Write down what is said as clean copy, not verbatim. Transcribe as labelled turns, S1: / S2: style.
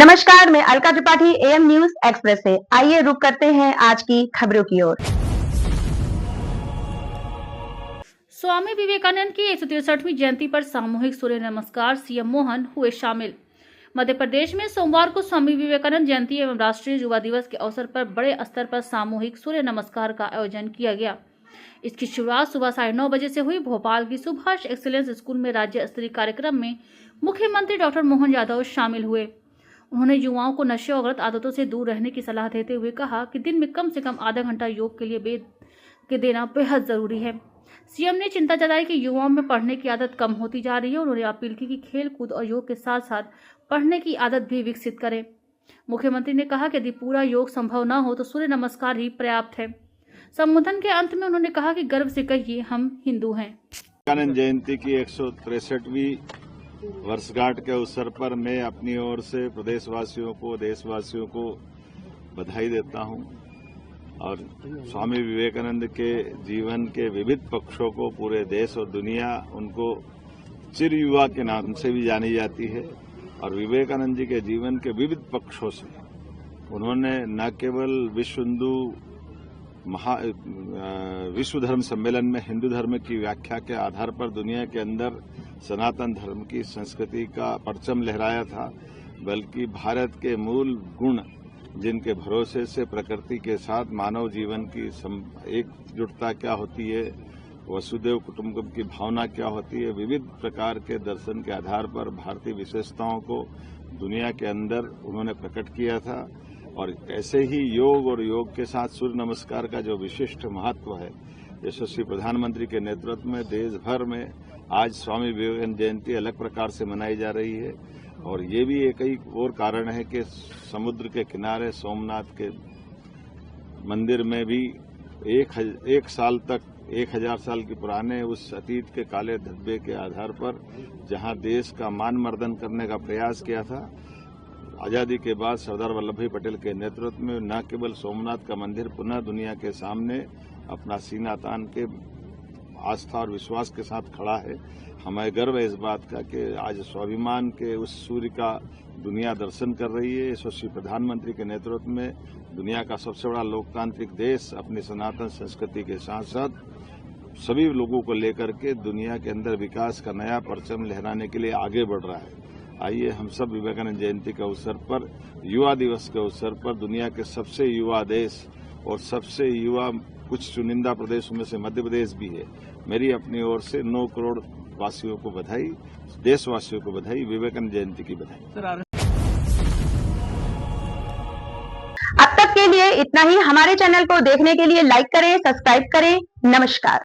S1: नमस्कार, मैं Alka Tripathi am news express से। आइए रुक करते हैं आज की खबरों की ओर।
S2: स्वामी विवेकानंद की 163वीं जयंती पर सामूहिक सूर्य नमस्कार, सीएम मोहन हुए शामिल। मध्य प्रदेश में सोमवार को स्वामी विवेकानंद जयंती एवं राष्ट्रीय युवा दिवस के अवसर पर बड़े स्तर पर सामूहिक सूर्य नमस्कार का आयोजन किया गया। इसकी शुरुआत सुबह 9:30 बजे से हुई। भोपाल की सुभाष एक्सीलेंस स्कूल में राज्य स्तरीय कार्यक्रम में मुख्यमंत्री डॉक्टर मोहन यादव शामिल हुए। उन्होंने युवाओं को नशे और गलत आदतों से दूर रहने की सलाह देते हुए कहा कि दिन में कम से कम आधा घंटा योग के लिए देना बेहद जरूरी है। सीएम ने चिंता जताई कि युवाओं में पढ़ने की आदत कम होती जा रही है। उन्होंने अपील की कि खेल कूद और योग के साथ साथ पढ़ने की आदत भी विकसित करें। मुख्यमंत्री ने कहा कि यदि पूरा योग संभव न हो तो सूर्य नमस्कार ही पर्याप्त है। संबोधन के अंत में उन्होंने कहा कि गर्व से कहिए, हम हिंदू हैं।
S3: विवेकानंद जयंती की 163वीं वर्षगांठ के अवसर पर मैं अपनी ओर से प्रदेशवासियों को, देशवासियों को बधाई देता हूं और स्वामी विवेकानंद के जीवन के विविध पक्षों को पूरे देश और दुनिया उनको चिर युवा के नाम से भी जानी जाती है। और विवेकानंद जी के जीवन के विविध पक्षों से उन्होंने न केवल विश्व धर्म सम्मेलन में हिंदू धर्म की व्याख्या के आधार पर दुनिया के अंदर सनातन धर्म की संस्कृति का परचम लहराया था, बल्कि भारत के मूल गुण जिनके भरोसे से प्रकृति के साथ मानव जीवन की एकजुटता क्या होती है, वसुदेव कुटुंबकम की भावना क्या होती है, विविध प्रकार के दर्शन के आधार पर भारतीय विशेषताओं को दुनिया के अंदर उन्होंने प्रकट किया था। और ऐसे ही योग और योग के साथ सूर्य नमस्कार का जो विशिष्ट महत्व है, यशस्वी प्रधानमंत्री के नेतृत्व में देश भर में आज स्वामी विवेकानंद जयंती अलग प्रकार से मनाई जा रही है। और ये भी एक ही और कारण है कि समुद्र के किनारे सोमनाथ के मंदिर में भी एक साल तक 1000 साल के पुराने उस अतीत के काले धब्बे के आधार पर जहां देश का मान मर्दन करने का प्रयास किया था, आजादी के बाद सरदार वल्लभ भाई पटेल के नेतृत्व में न केवल सोमनाथ का मंदिर पुनः दुनिया के सामने अपना सीना तान के आस्था और विश्वास के साथ खड़ा है। हमें गर्व है इस बात का कि आज स्वाभिमान के उस सूर्य का दुनिया दर्शन कर रही है। यशस्वी प्रधानमंत्री के नेतृत्व में दुनिया का सबसे बड़ा लोकतांत्रिक देश अपनी सनातन संस्कृति के साथ साथ सभी लोगों को लेकर के दुनिया के अंदर विकास का नया परचम लहराने के लिए आगे बढ़ रहा है। आइए हम सब विवेकानंद जयंती के अवसर पर, युवा दिवस के अवसर पर दुनिया के सबसे युवा देश और सबसे युवा कुछ चुनिंदा प्रदेशों में से मध्य प्रदेश भी है, मेरी अपनी ओर से 9 करोड़ वासियों को बधाई, देशवासियों को बधाई, विवेकानंद जयंती की बधाई।
S1: अब तक के लिए इतना ही। हमारे चैनल को देखने के लिए लाइक करें, सब्सक्राइब करें। नमस्कार।